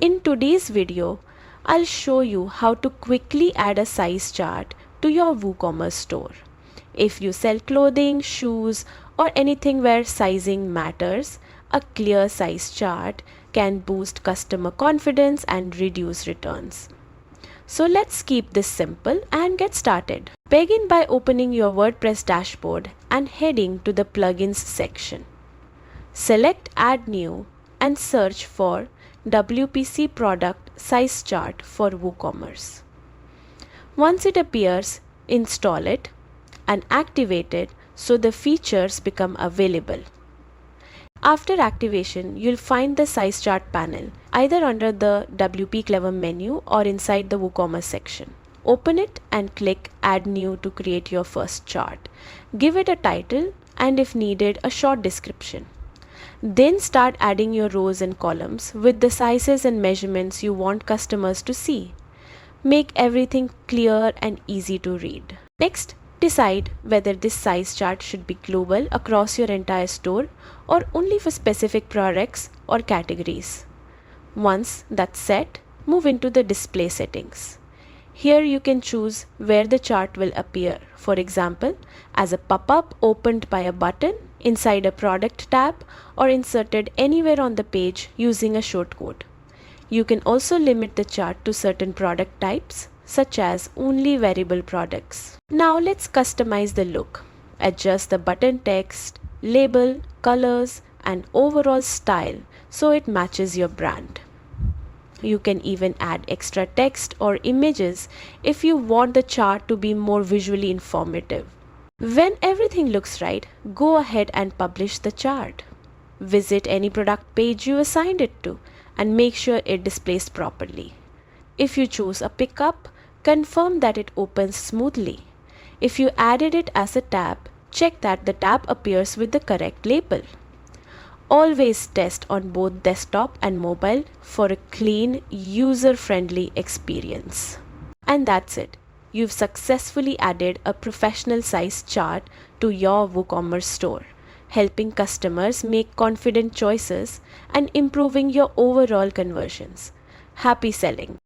In today's video, I'll show you how to quickly add a size chart to your WooCommerce store. If you sell clothing, shoes, or anything where sizing matters, a clear size chart can boost customer confidence and reduce returns. So let's keep this simple and get started. Begin by opening your WordPress dashboard and heading to the plugins section. Select Add New and search for WPC Product Size Chart for WooCommerce. Once it appears, install it and activate it so the features become available. After activation, you'll find the size chart panel either under the WP Clever menu or inside the WooCommerce section. Open it and click Add New to create your first chart. Give it a title and, if needed, a short description. Then start adding your rows and columns with the sizes and measurements you want customers to see. Make everything clear and easy to read. Next, decide whether this size chart should be global across your entire store or only for specific products or categories. Once that's set, move into the display settings. Here you can choose where the chart will appear, for example, as a pop-up opened by a button, inside a product tab, or inserted anywhere on the page using a shortcode. You can also limit the chart to certain product types, such as only wearable products. Now let's customize the look. Adjust the button text, label, colors, and overall style so it matches your brand. You can even add extra text or images if you want the chart to be more visually informative. When everything looks right, go ahead and publish the chart. Visit any product page you assigned it to and make sure it displays properly. If you choose a pickup, confirm that it opens smoothly. If you added it as a tab, check that the tab appears with the correct label. Always test on both desktop and mobile for a clean, user-friendly experience. And that's it. You've successfully added a professional size chart to your WooCommerce store, helping customers make confident choices and improving your overall conversions. Happy selling!